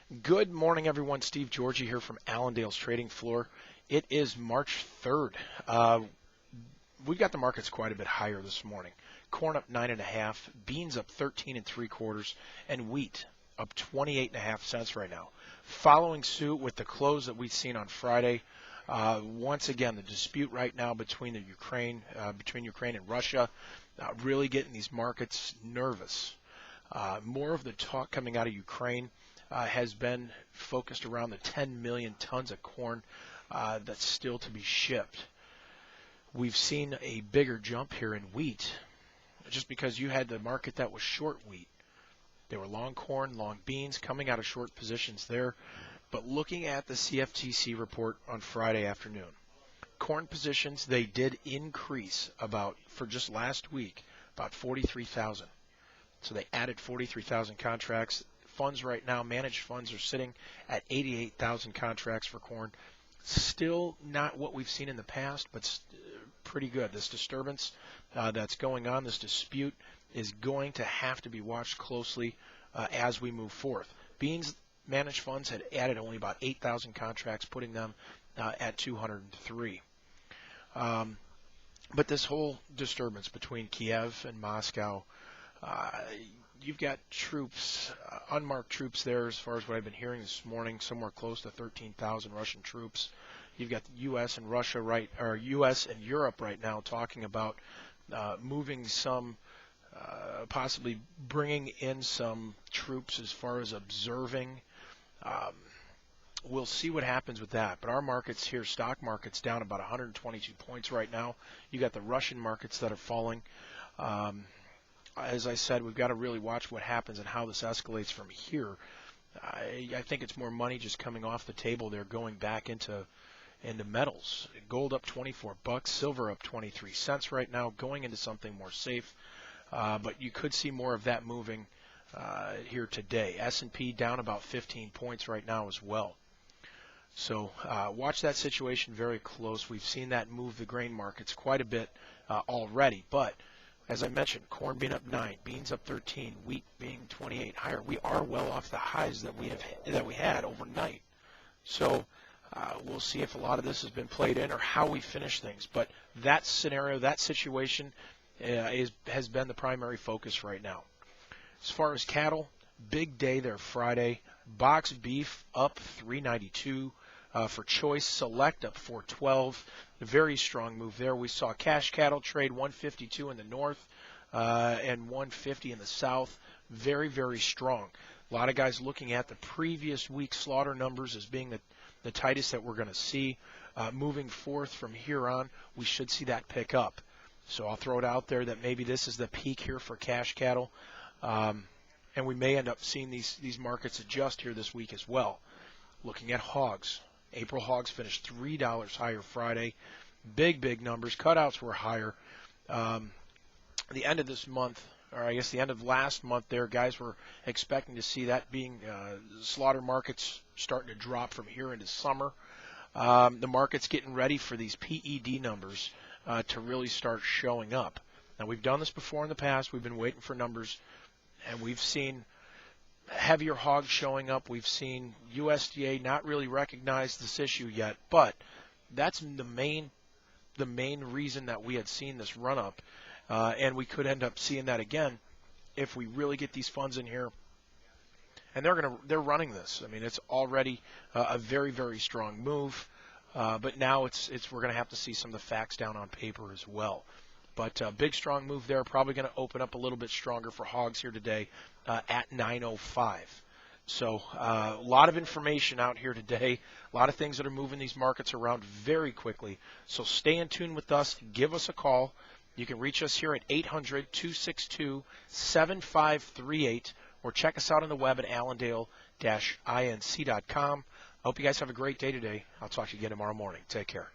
Good morning, everyone. Steve Georgie here from Allendale's trading floor. It is March 3rd. We've got the markets quite a bit higher this morning. Corn up 9.5, beans up 13 3/4, and wheat up 28.5 cents right now. Following suit with the close that we've seen on Friday. Once again, the dispute right now between Ukraine and Russia, really getting these markets nervous. More of the talk coming out of Ukraine has been focused around the 10 million tons of corn that's still to be shipped. We've seen a bigger jump here in wheat just because you had the market that was short wheat. They were long corn, long beans, coming out of short positions there. But looking at the CFTC report on Friday afternoon, corn positions, they did increase for just last week, about 43,000. So they added 43,000 contracts. Funds right now, managed funds are sitting at 88,000 contracts for corn. Still not what we've seen in the past, but pretty good. This disturbance that's going on, this dispute, is going to have to be watched closely as we move forth. Beans managed funds had added only about 8,000 contracts, putting them at 203. But this whole disturbance between Kiev and Moscow, you've got troops, unmarked troops there, as far as what I've been hearing this morning, somewhere close to 13,000 Russian troops. You've got the U.S. and U.S. and Europe right now talking about moving some, possibly bringing in some troops as far as observing. We'll see what happens with that. But our markets here, stock markets, down about 122 points right now. You got the Russian markets that are falling. As I said, we've got to really watch what happens and how this escalates from here. I think it's more money just coming off the table there, going back into metals. Gold up $24, silver up 23 cents right now, going into something more safe. But you could see more of that moving here today. S&P down about 15 points right now as well. So watch that situation very close. We've seen that move the grain markets quite a bit already, but as I mentioned, corn being up 9, beans up 13, wheat being 28 higher. We are well off the highs that we had overnight. So we'll see if a lot of this has been played in or how we finish things. But that scenario, that situation has been the primary focus right now. As far as cattle, big day there Friday. Box beef up $3.92. For choice, select up $4.12. A very strong move there. We saw cash cattle trade $152 in the north and $150 in the south. Very, very strong. A lot of guys looking at the previous week's slaughter numbers as being the tightest that we're going to see. Moving forth from here on, we should see that pick up. So I'll throw it out there that maybe this is the peak here for cash cattle. And we may end up seeing these markets adjust here this week as well. Looking at hogs. April hogs finished $3 higher Friday. Big numbers. Cutouts were higher. The end of this month, or I guess the end of last month there, guys were expecting to see that being slaughter markets starting to drop from here into summer. The market's getting ready for these PED numbers to really start showing up. Now, we've done this before in the past. We've been waiting for numbers, and we've seen heavier hogs showing up. We've seen USDA not really recognize this issue yet, but that's the main reason that we had seen this run up, and we could end up seeing that again if we really get these funds in here. And they're running this. I mean, it's already a very, very strong move, but now we're going to have to see some of the facts down on paper as well. But big, strong move there. Probably going to open up a little bit stronger for hogs here today at 9:05. So a lot of information out here today. A lot of things that are moving these markets around very quickly. So stay in tune with us. Give us a call. You can reach us here at 800-262-7538 or check us out on the web at allendale-inc.com. I hope you guys have a great day today. I'll talk to you again tomorrow morning. Take care.